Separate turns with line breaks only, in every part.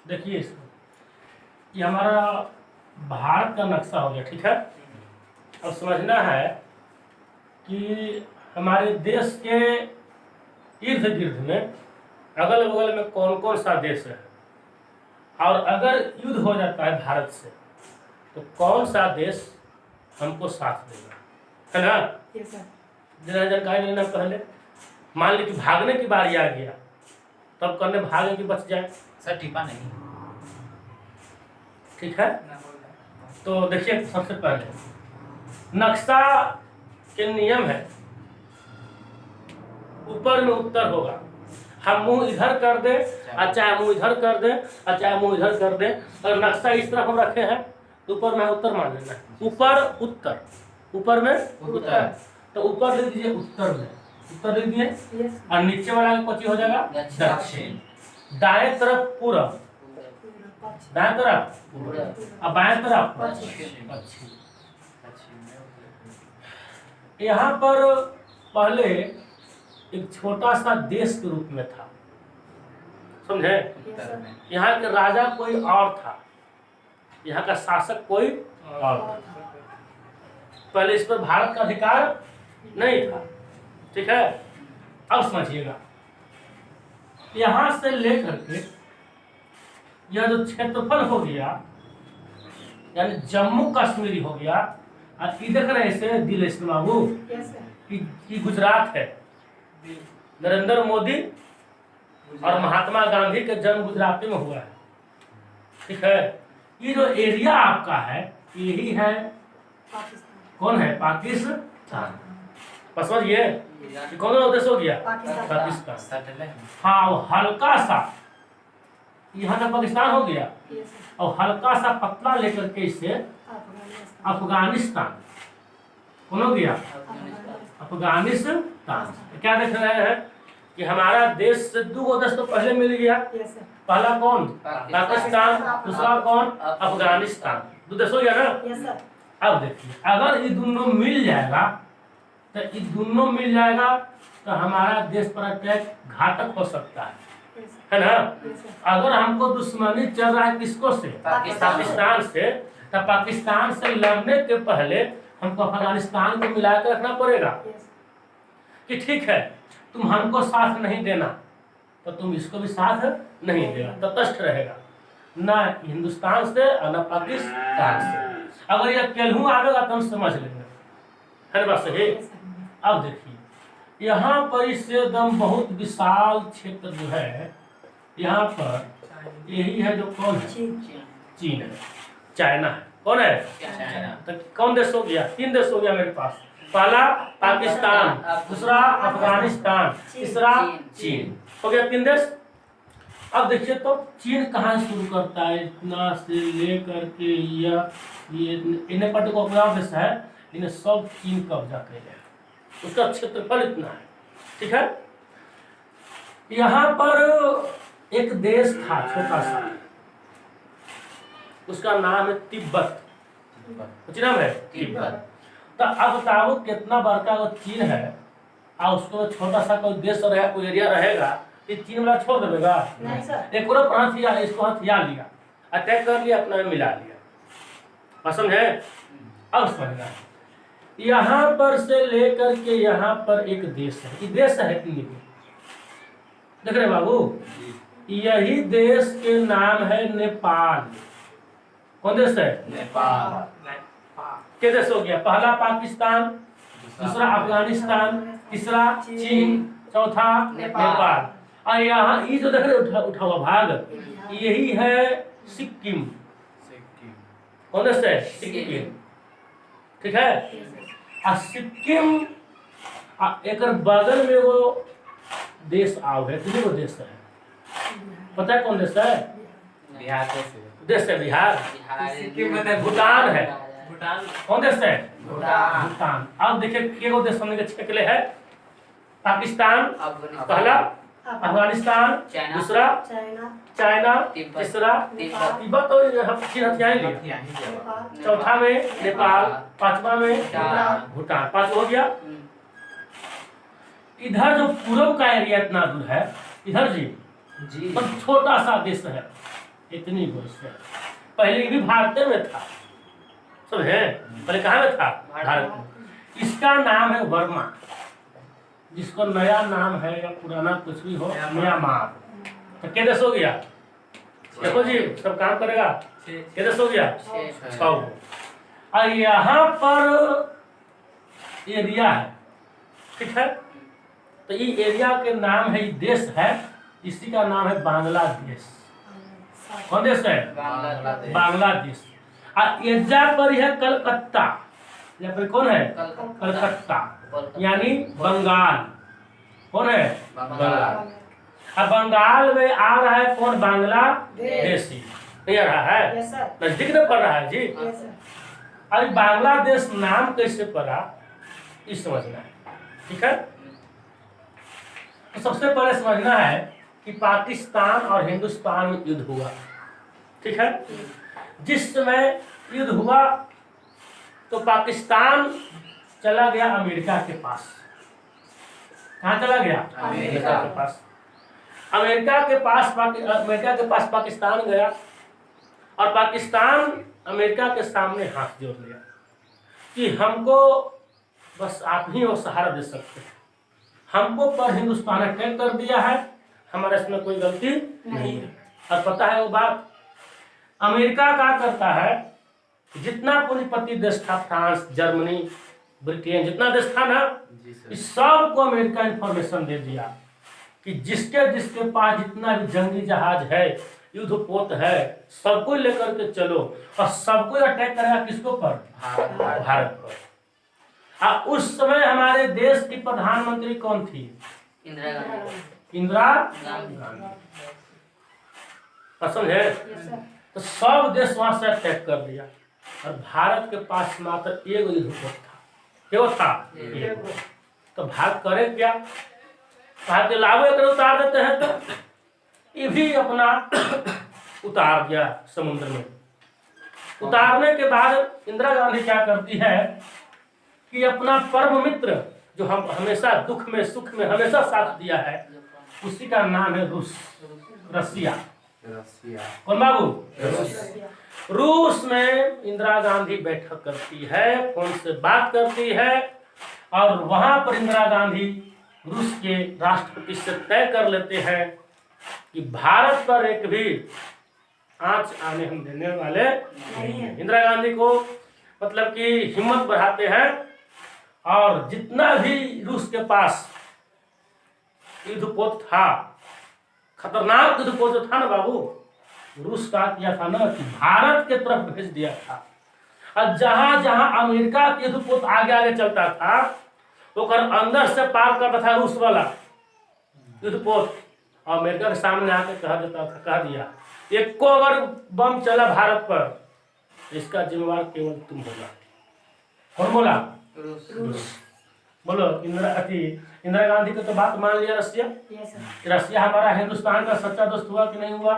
देखिए इसको, ये हमारा भारत का नक्शा हो गया, ठीक है। अब समझना है कि हमारे देश के इर्द गिर्द में, अगल बगल में कौन कौन सा देश है, और अगर युद्ध हो जाता है भारत से तो कौन सा देश हमको साथ देगा, है ना। जरा जानकारी लेना पहले। मान ली कि भागने की बारी आ गया, तब करने भागने की बच जाए।
सर टिपा नहीं,
ठीक है। तो देखिए, सबसे पहले नक्शा के नियम है, ऊपर में उत्तर होगा। हम मुंह इधर कर दे और चाहे मुंह इधर कर दे और चाहे मुंह इधर कर दे, और नक्शा इस तरफ हम रखे हैं तो ऊपर में उत्तर मान लेना है। ऊपर उत्तर, ऊपर में उत्तर, तो ऊपर लिख दीजिए उत्तर में, उत्तर लिख दिए, और नीचे वाला कौन हो जाएगा दक्षिण। दाएं तरफ पूरब, दाएं तरफ और बाएं तरफ पश्चिम। यहाँ पर पहले एक छोटा सा देश के रूप में था, समझे। यहाँ के राजा कोई और था, यहाँ का शासक कोई और था। पहले इस पर भारत का अधिकार नहीं था, ठीक है। अब समझिएगा, यहाँ से लेकर के यह जो क्षेत्रफल हो गया, यानी जम्मू कश्मीर हो गया, और ये देख रहे हैं दिल इस्लाम बाबू कि गुजरात है। नरेंद्र मोदी और महात्मा गांधी का जन्म गुजरात में हुआ है, ठीक है। ये जो एरिया आपका है, यही है कौन है, पाकिस्तान। समझिए कौन सा देश हो गया, पाकिस्तान। हाँ, वो हल्का सा यहाँ का पाकिस्तान हो गया, और हल्का सा पतला लेकर के इसे अफगानिस्तान कौन हो गया, अफगानिस्तान। क्या देख रहे हैं कि हमारा देश से दो देश तो पहले मिल गया। पहला कौन, पाकिस्तान, दूसरा कौन, अफगानिस्तान। दो देश हो गया ना। अब देखिए, अगर ये दोनों मिल जाएगा तो ये दोनों मिल जाएगा तो हमारा देश पर अटैक घातक हो सकता है ना। अगर हमको दुश्मनी चल रहा है किसको से, पाकिस्तान से, तो पाकिस्तान से लड़ने के पहले हमको अफगानिस्तान को मिला कर रखना पड़ेगा कि ठीक है, तुम हमको साथ नहीं देना तो तुम इसको भी साथ नहीं देगा, तटस्थ रहेगा, ना हिंदुस्तान से और ना पाकिस्तान से। अगर यह केलहू आएगा तो हम समझ लेंगे, है ना बात सही। अब देखिए, यहाँ पर इससे एकदम बहुत विशाल क्षेत्र जो है, यहाँ पर यही है जो कौन है, चीन है, चाइना है। कौन है, चाइना। तो कौन देश हो गया, तीन देश हो गया मेरे पास। पहला पाकिस्तान, दूसरा अफगानिस्तान, तीसरा चीन, हो गया तीन देश। अब देखिए तो चीन कहाँ शुरू करता है, इतना से लेकर के ये इन्हें पर्टिकुलर देश है, इन्हें सब चीन कब्जा कर लिया, उसका क्षेत्रफल इतना है, ठीक है। यहाँ पर एक देश था छोटा सा, उसका नाम है तिब्बत। कुछ नाम है तिब्बत। तो अब बताओ कितना बड़का वो चीन है, और उसको छोटा सा कोई देश रहेगा, कोई एरिया रहेगा, ये चीन वाला छोड़ देगा नहीं सर। एक और इसको हथियार लिया, अटैक कर लिया, अपना में मिला लिया, पसंद है। अब समझना, यहाँ पर से लेकर के यहाँ पर एक देश है, ये देश है देख रहे बाबू, यही देश के नाम है नेपाल। कौन देश है, नेपाल। क्या देश हो गया, पहला पाकिस्तान, दूसरा अफगानिस्तान, तीसरा चीन, चौथा नेपाल। और यहाँ ये जो देख रहे उठा हुआ भाग, यही है सिक्किम। कौन देश है, सिक्किम, ठीक है। और सिक्किम एक बगल में वो देश आओ है, कितने वो देश है पता है, कौन देश है,
बिहार
देश है, बिहार। भूटान है,
भूटान।
कौन देश है,
भूटान।
अब देखिए के देश हमने छेकले है, पाकिस्तान पहला, अफगानिस्तान दूसरा, चाइना तीसरा, तिब्बत तो हम चीन हथियार लिया, चौथा में नेपाल, पांचवा में भूटान, पांच हो गया। इधर जो पूर्व का एरिया इतना दूर है, इधर जी तो छोटा सा देश है, इतनी वर्ष है। पहले भी भारत में था, समझे? पहले कहाँ में था? भारत में। इसका नाम है वर्मा। जिसको नया नाम है या पुराना कुछ भी हो, म्यांमार। तो क्या देश हो गया? देखो जी, सब काम करेगा। क्या देश हो गया? 6। और यहाँ पर एरिया है, ठीक है? तो ये एरिया के नाम है, ये देश है, इसी का नाम है बांग्लादेश। कौन देश है? बांग्लादेश। और एजा पर है कलकत्ता। यहाँ पर कौन है? कलकत्ता, यानी बंगाल। कौन है? बंगाल। अब बंगाल में आ रहा है कौन? बांग्लादेशी। नहीं आ रहा है? नजदीक में पड़ रहा है जी। अब बांग्लादेश नाम कैसे पड़ा, ये समझना है, ठीक है? तो सबसे पहले समझना है कि पाकिस्तान और हिंदुस्तान में युद्ध हुआ, ठीक है? जिस समय युद्ध हुआ तो पाकिस्तान चला गया अमेरिका के पास। कहाँ चला गया? अमेरिका के पास। अमेरिका के पास पाकिस्तान गया और पाकिस्तान अमेरिका के सामने हाथ जोड़ लिया कि हमको बस आप ही वो सहारा दे सकते हैं। हमको पर हिंदुस्तान अटैक कर दिया है, हमारे इसमें कोई गलती नहीं है। और पता है वो बात, अमेरिका क्या करता है, जितना पूंजीपति देश था, फ्रांस, जर्मनी, ब्रिटेन, जितना देश था ना, इस सबको अमेरिका इंफॉर्मेशन दे दिया कि जिसके पास जितना भी जंगी जहाज है, युद्धपोत है, सबको लेकर के चलो और सबको अटैक करेगा। किसको पर? भारत पर। उस समय हमारे देश की प्रधानमंत्री कौन थी? इंदिरा गांधी। पसंद है? तो सब देश वहां से अटैक कर दिया और भारत के पास मात्र एक युद्धपोत था। क्या था? तो भारत करे क्या? भारत के लाभों को उतार देते हैं, तो ये भी अपना उतार दिया समुद्र में। उतारने के बाद इंदिरा गांधी क्या करती है कि अपना परम मित्र जो हम हमेशा दुख में सुख में हमेशा साथ दिया है, उसी का नाम है रसिया। कौन बाबू? रूस में इंदिरा गांधी बैठक करती है, फोन से बात करती है और वहां पर इंदिरा गांधी रूस के राष्ट्रपति से तय कर लेते हैं कि भारत पर एक भी आंच आने हम देने वाले नहीं है। इंदिरा गांधी को मतलब कि हिम्मत बढ़ाते हैं और जितना भी रूस के पास युद्धपोत था, खतरनाक युद्धपोत जो था ना बाबू, रूस का किया था ना कि भारत के तरफ भेज दिया था। और जहां जहां अमेरिका के युद्धपोत आगे आगे चलता था, तो अंदर से पार करता था रूस वाला युद्धपोत, और अमेरिका के सामने आके कह दिया एक को अगर बम चला भारत पर, इसका जिम्मेवार केवल तुम होगा। कौन बोला? रूस। बोलो इंदिरा गांधी को तो बात मान लिया रसिया। रसिया हमारा हिंदुस्तान का सच्चा दोस्त हुआ कि नहीं हुआ?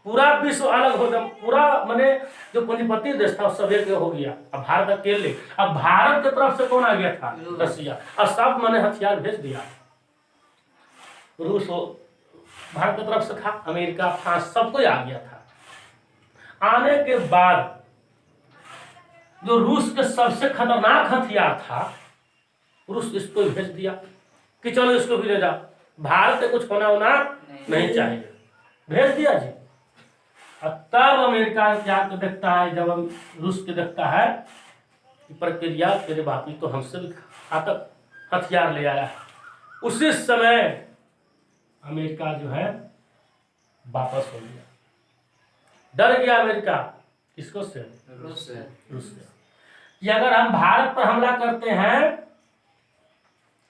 पूरा विश्व अलग हो गया, पूरा माने जो पूंजीपति देश था सब एक हो गया। अब भारत अकेले, अब भारत की तरफ से कौन आ गया था? रसिया। और सब मैंने हथियार भेज दिया। रूस भारत की तरफ से था, अमेरिका, फ्रांस, सबको आ गया था। आने के बाद जो रूस के सबसे खतरनाक हथियार था, रूस इसको भेज दिया कि चलो इसको भी ले जाओ, भारत से कुछ होना नहीं चाहिए। भेज दिया जी। और तब अमेरिका क्या देखता है, जब रूस के देखता है कि प्रक्रिया तेरे बापी तो हमसे भी घातक हथियार ले आया, उसी समय अमेरिका जो है वापस हो गया। डर गया अमेरिका। किसको से? रूस से। कि अगर हम भारत पर हमला करते हैं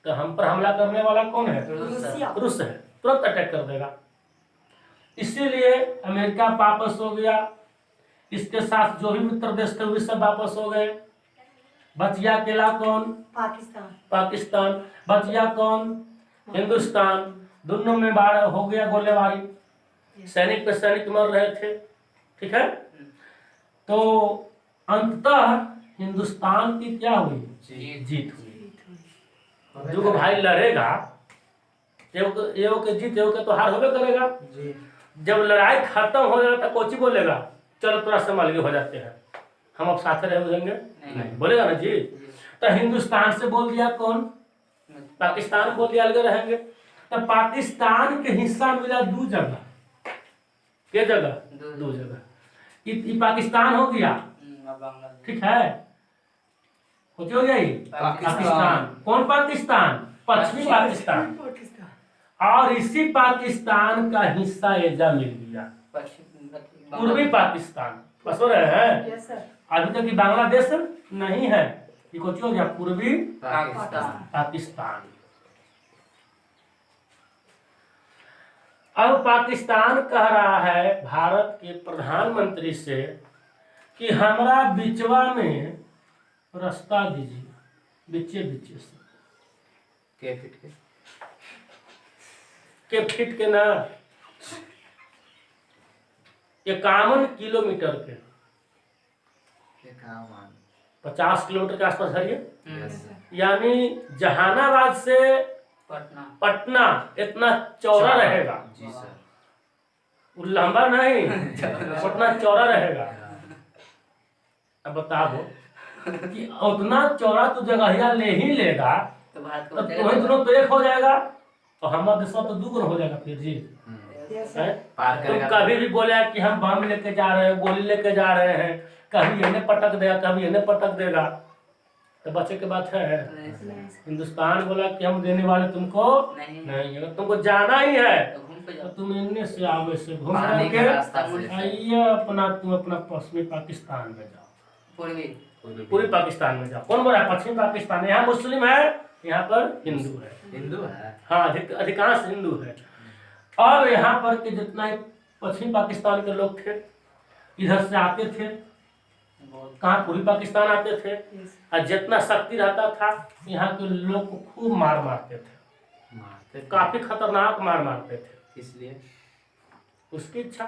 तो हम पर हमला करने वाला कौन है? रूस है, तुरंत अटैक कर देगा। इसीलिए अमेरिका वापस हो गया, इसके साथ जो भी मित्र देश थे वे सब वापस हो गए। बच गया अकेला कौन? पाकिस्तान। बच गया कौन? हिंदुस्तान। दोनों में बार हो गया गोलेबारी, सैनिक पे सैनिक मर रहे थे, ठीक है? तो अंततः हिंदुस्तान की क्या हुई? जीत हुई। जो भाई लड़ेगा, एगो के जीत एगो के तो हार होबे करेगा। जब लड़ाई खत्म हो जाता तो कोची बोलेगा चलो थोड़ा सा अलग हो जाते हैं, हम अब साथ रह जाएंगे, नहीं बोलेगा ना जी। तो हिंदुस्तान से बोल दिया कौन, पाकिस्तान बोल दिया अलग रहेंगे। तो पाकिस्तान के हिस्सा मिला दो जगह, क्या जगह, दो जगह। ये पाकिस्तान हो गया, ठीक है, हो गया ये पाकिस्तान। कौन पाकिस्तान, पश्चिमी पाकिस्तान। और इसी पाकिस्तान का हिस्सा एजा मिल गया पूर्वी पाकिस्तान, बस हो रहे हैं। अभी तक बांग्लादेश नहीं है, ये कुछ हो गया पूर्वी पाकिस्तान। अब पाकिस्तान कह रहा है भारत के प्रधानमंत्री से कि हमारा बिचवा में रास्ता दीजिए, बीचे बीचे से के फिट के ना 51 किलोमीटर के, 50 किलोमीटर के आसपास है ये, यानी जहानाबाद से पटना इतना चौड़ा रहेगा, वो लंबा नहीं, पटना चौड़ा रहेगा। अब बताओ कि उतना चौड़ा तो जगह ले ही लेगा तो तुम्हें दोनों तो एक हो जाएगा और हमारा देश तो दुगुना हो जाएगा फिर जी। तुम कभी भी बोले कि हम बम लेके जा रहे हैं, गोली लेके जा रहे हैं, कभी इन्हें पटक देगा कभी इन्हें पटक देगा, तो बच्चे की बात है। हिंदुस्तान बोला कि हम देने वाले तुमको नहीं, अगर तुमको जाना ही है तो तुम इनमें से आगे से घूम करके आइए अपना, तुम अपना पश्चिमी पाकिस्तान में जाओ, पूरी पाकिस्तान में जाओ। कौन बोला पश्चिमी पाकिस्तान, यहाँ मुस्लिम है, यहाँ पर हिंदू है, हाँ अधिकांश हिंदू है। और यहाँ पर के जितना पश्चिमी पाकिस्तान के लोग थे इधर से आते थे, कहाँ पूर्वी पाकिस्तान आते थे, और जितना शक्ति रहता था यहाँ के लोग को खूब मार मारते थे, काफी खतरनाक मार मारते थे, इसलिए उसकी इच्छा।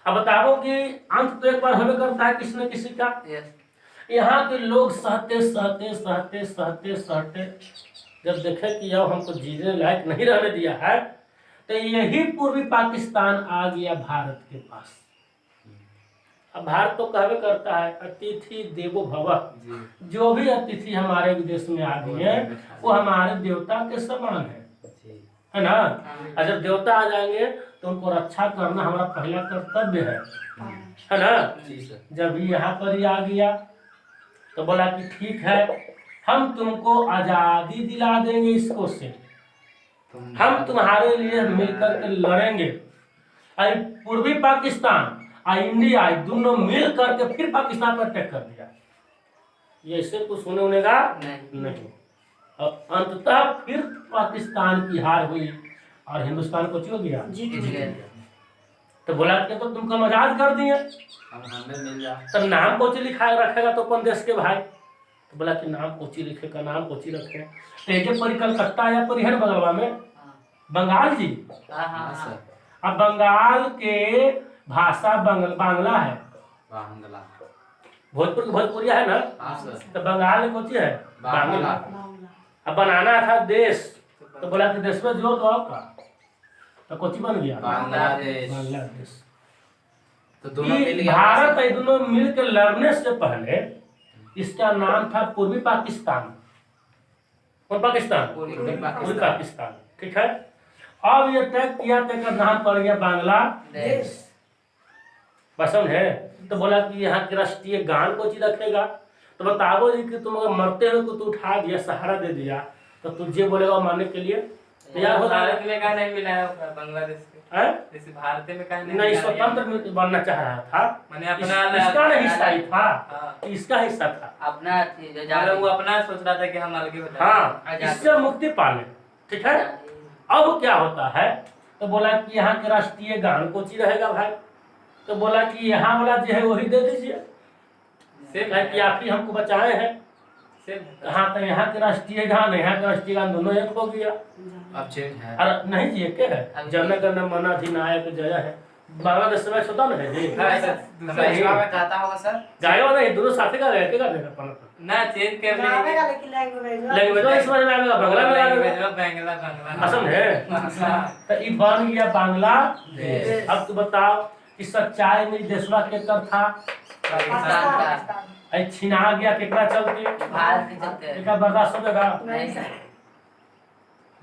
अब बताओ कि अंत तो एक बार हमें करता है किसी न किसी का। यहाँ के लोग सहते सहते सहते सहते सहते जब देखे कि अब हमको जीने लायक नहीं रहने दिया है, तो यही पूर्वी पाकिस्तान आ गया भारत के पास। अब भारत तो कहवे करता है अतिथि देवो भव, जो भी अतिथि हमारे विदेश में आ गए हैं वो हमारे देवता के समान है ना। और जब देवता आ जाएंगे तो उनको रक्षा करना हमारा पहला कर्तव्य है ना। जब यहाँ पर ही आ गया तो बोला कि ठीक है, हम तुमको आजादी दिला देंगे, इसको से हम तुम्हारे लिए मिलकर के लड़ेंगे। पूर्वी पाकिस्तान और इंडिया दोनों मिल करके फिर पाकिस्तान पर अटैक कर दिया। ये ऐसे कुछ होने का नहीं। और अंततः फिर पाकिस्तान की हार हुई और हिंदुस्तान को हो गया, जीत गया। तो बोला कि तो तुमको आजाद कर दिए, तब नाम कोची लिखा रखेगा तो अपन देश के भाई। तो बोला कि नाम कोची लिखेगा, नाम कोची रखे। तो पर कलकत्ता या परिहर बगलवा में बंगाल जी, अब बंगाल के भाषा बांग्ला है, भोजपुरिया है ना, तो बंगाल में कोची है बांग्ला। अब बनाना था देश, तो बोला कि देश में जो तो आपका, तो कोची बन गया बांग्लादेश। तो दोनों भारत ये दोनों मिलकर लड़ने से पहले इसका नाम था पूर्वी पाकिस्तान। कौन पाकिस्तान, पूर्वी पाकिस्तान, ठीक है। अब ये तय किया का नाम पड़ गया बांग्लादेश, पसंद है। तो बोला कि यहाँ के राष्ट्रीय गान को चीज रखेगा। तो बताओ जी कि तुम अगर मरते हो तो उठा दिया, सहारा दे दिया, तो तुझे बोलेगा मारने के लिए तैयार हो।
भारत में का नहीं मिला है बांग्लादेश के, जैसे भारत में का
नहीं स्वतंत्र बनना चाह रहा था,
मैंने अपना
इसका नहीं हिस्सा ही था, इसका हिस्सा था
अपना, वो अपना सोच रहा था कि हम अलग हो जाए,
हाँ इससे मुक्ति पाले, ठीक है। अब क्या होता है, तो बोला कि यहाँ के राष्ट्रीय गान कोची रहेगा भाई। तो बोला कि यहाँ वाला जो है वही दे दीजिए, सिर्फ कि आप ही हमको बचाए हैं। हाँ, तो यहाँ के राष्ट्रीय गान यहाँ के राष्ट्रीय गान दोनों एक हो गया।
अब चेंज है,
अरे नहीं जी, एक है, जन गण मन अधिनायक जय है, बांग्लादेश में छोटा ना है जी।
दूसरा में कहता होगा सर
गायो नहीं, दोनों साथी का रह के का देगा अपन
ना चेंज कर
आवेगा, लेकिन लैंग्वेज
लैंग्वेज समझ में आएगा, बांग्ला में आएगा,
बांग्ला
असम है तो ई बन गया बांग्लादेश। अब तू बताओ कि सच्चाई में देशवा के तर था
पाकिस्तान
आई छिना गया केकरा चलते
भारत के चलते
एका बर्दाश्त होगा।
नहीं सर,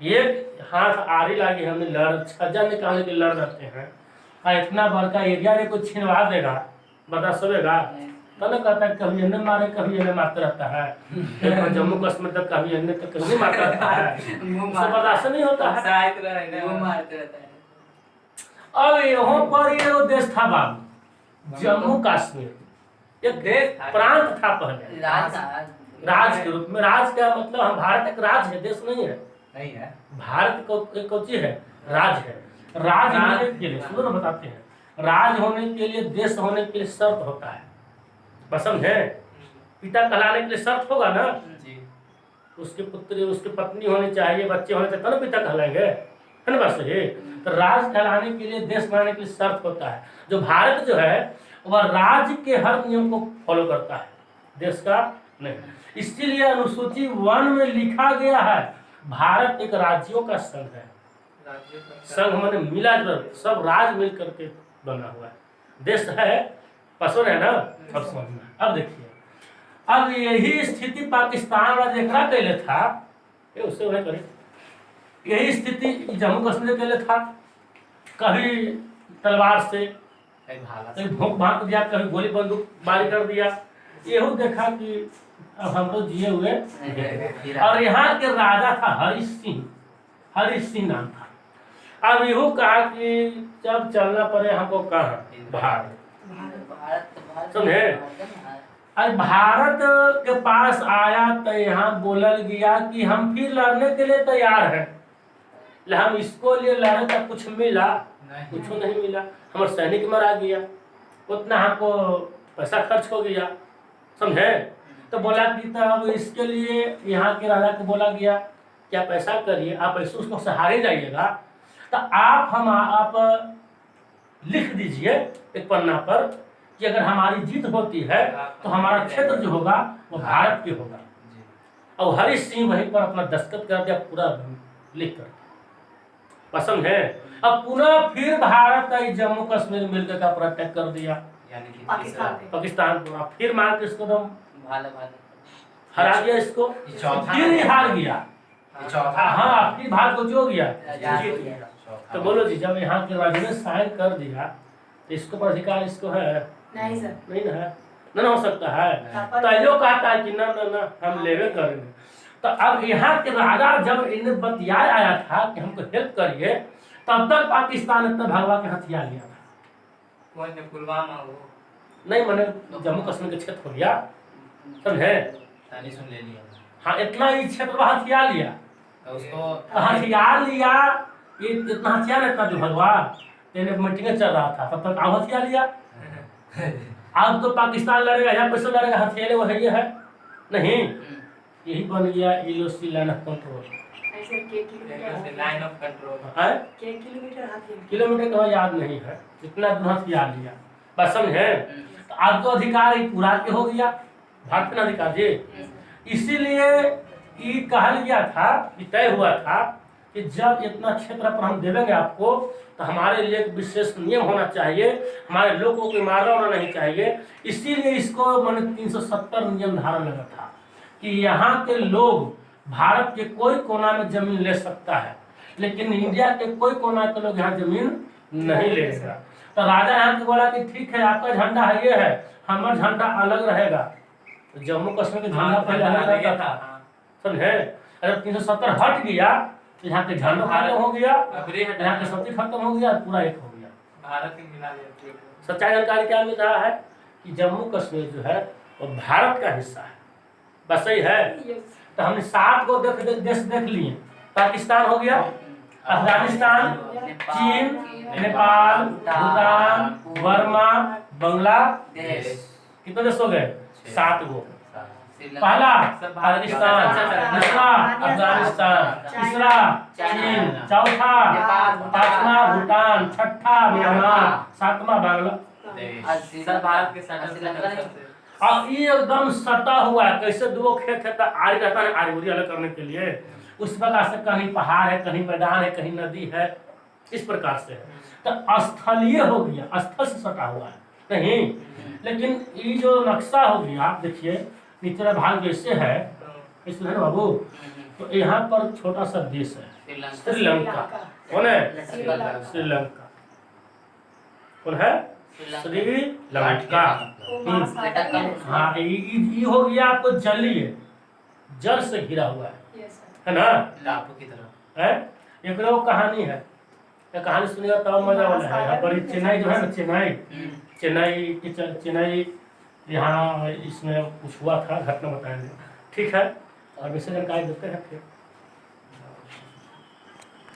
एक हाथ आरी लागी हमने लड़ छज्जा निकालने के लड़ रहते हैं और इतना बड़का एरिया में कुछ छिनवा देगा, बर्दाश्त होगा। तो ना कहता है कभी इन्हें मारे कभी इन्हें मारता रहता है, एक जम्मू कश्मीर तक कभी इन्हें तक कभी मारता रहता है, उसको बर्दाश्त नहीं होता है।
वो मारते रहता है।
अब यहाँ पर ये वो देश था बाबू, जम्मू कश्मीर एक
देश था।
प्रांत था पहले, राज के रूप में। राज का मतलब हम भारत एक राज्य है, देश नहीं है।
नहीं है
भारत को एक कोची है, राज है। राज होने के लिए सुनो ना बताते हैं, राज होने के लिए देश होने के लिए शर्त होता है, पसंद है। पिता कहलाने के लिए शर्त होगा ना,
जी
उसके पुत्र उसकी पत्नी होनी चाहिए, बच्चे होने चाहिए, तब ना पिता कहलाएंगे, है ना बात सही। तो राज कहलाने के लिए देश बनाने के लिए शर्त होता है। जो भारत जो है वह राज्य के हर नियम को फॉलो करता है, देश का नहीं। इसीलिए अनुसूची 1 में लिखा गया है भारत एक राज्यों का संघ है। संघ माने मिला जुला सब राज मिल करके बना हुआ है, देश है, पसंद है ना। अब समझ में, अब देखिए, अब यही स्थिति पाकिस्तान वाला देखा कैले था, ये उससे वही करे, यही स्थिति जम्मू कश्मीर के लिए था। कभी तलवार से कभी भोंक भांक दिया, कभी गोली बंदूक बारी कर दिया। यही देखा कि अब हम लोग जिए हुए। और यहाँ के राजा था हरीश सिंह, हरीश सिंह नाम था। अब यू कहा कि जब चलना पड़े हमको कहाँ, भारत, समझे। अब भारत के पास आया तो यहाँ बोलल गया कि हम फिर लड़ने के लिए तैयार हैं, हम इसको लिए लड़े तो कुछ मिला, कुछ नहीं मिला। हमारे सैनिक मरा गया, उतना हमको पैसा खर्च हो गया, समझे। तो बोला कि तब इसके लिए यहाँ के राजा को बोला गया क्या पैसा करिए, आप ऐसे उसको सहारे जाइएगा तो आप लिख दीजिए एक पन्ना पर कि अगर हमारी जीत होती है तो हमारा क्षेत्र जो होगा वो भारत के होगा। और हरीश सिंह वहीं पर अपना दस्तखत कर दिया, पूरा लिख कर, पसंद है। अब पुनः फिर भारत का जम्मू कश्मीर मिलकर का पूरा अटैक कर दिया, पाकिस्तान पूरा फिर मार के इसको दम हरा गया, इसको फिर हार गया। हाँ, फिर भारत को जो गया जीत गया। तो बोलो जी, जब यहाँ के राजा ने साइन कर दिया तो इसको पर अधिकार इसको है?
नहीं सर,
नहीं ना है, ना हो सकता है। तो यो कहता है कि ना ना ना हम लेवे करेंगे। तो अब यहाँ के राजा जब इन्हें बतिया आया था कि हमको हेल्प करिए, तब तक पाकिस्तान इतना भगवा के हथियार लिया था।
पुलवामा हो
नहीं, मैंने जम्मू कश्मीर के क्षेत्र हो गया, समझे।
सुन ले लिया।
हाँ, इतना ही क्षेत्र में हथियार लिया,
तो उसको
हथियार लिया, ये इतना हथियार इतना जो भगवा मीटिंग चल रहा था तब तक आप हथियार लिया। अब तो पाकिस्तान लड़ेगा, यहाँ पैसे लड़ेगा, हथियार वो है ये है नहीं। यही बन गया LOC, line of control.
Line of control
kilometre का याद नहीं है, इतना हथियार लिया, बस समझे। तो अब तो अधिकार ही पूरा के हो गया, भारत का अधिकार जी। इसीलिए ये कहा गया था, तय हुआ था कि जब इतना क्षेत्र पर हम देवेंगे आपको तो हमारे लिए एक विशेष नियम होना चाहिए, हमारे लोगों को मारना होना नहीं चाहिए। इसीलिए इसको मैंने 370 नियम धारा लगा था कि यहाँ के लोग भारत के कोई कोना में जमीन ले सकता है, लेकिन इंडिया के कोई कोना के लोग यहाँ जमीन नहीं लेगा। तो राजा यहाँ के बोला कि ठीक है, आपका झंडा है ये है, हमारा झंडा अलग रहेगा। तो जम्मू कश्मीर का झंडा पहले अलग रहता था, समझे। अगर 370 हट गया तो यहाँ के झंडा खत्म हो गया, यहाँ के शक्ति खत्म हो गया, पूरा एक हो गया,
भारत ही मिला लिया।
सच्चाई जानकारी क्या मिल रहा है कि जम्मू कश्मीर जो है वो भारत का हिस्सा है, बस सही है। तो हमने 7 को देश देख लिए, पाकिस्तान हो गया, अफगानिस्तान, चीन, नेपाल, भूटान, बर्मा, बांग्लादेश, कितने देश हो गए? 7 गो। पहला
सब
पाकिस्तान,
भारत,
दूसरा अफगानिस्तान, तीसरा चीन, चौथा पांचवा भूटान, छठा म्यांमार, सातवां बांग्लादेश।
सब भारत के साथ
और ये एकदम सटा हुआ है, कैसे दो खेत है तो आड़ी रहता है, आड़ी उड़ी अलग करने के लिए उस प्रकार से कहीं पहाड़ है, कहीं मैदान है, कहीं नदी है, इस प्रकार से है। तो स्थलीय हो गया, स्थल से सटा हुआ है कहीं। लेकिन ये जो नक्शा हो गया, आप देखिए निचला भाग जैसे है, इसमें है ना बाबू, तो यहाँ पर छोटा सा देश है श्रीलंका। कौन है? श्रीलंका। कौन है? श्रीलंका। हाँ, ये हो गया आपको जलीय, जल से घिरा हुआ है ना,
टापू की तरह
है। एक लोग कहानी है, ये कहानी सुनिएगा तब मजा वाला है। यहाँ पर चेन्नई जो है ना, चेन्नई यहाँ इसमें कुछ हुआ था, घटना बताएंगे, ठीक है। और वैसे जानकारी देते हैं फिर।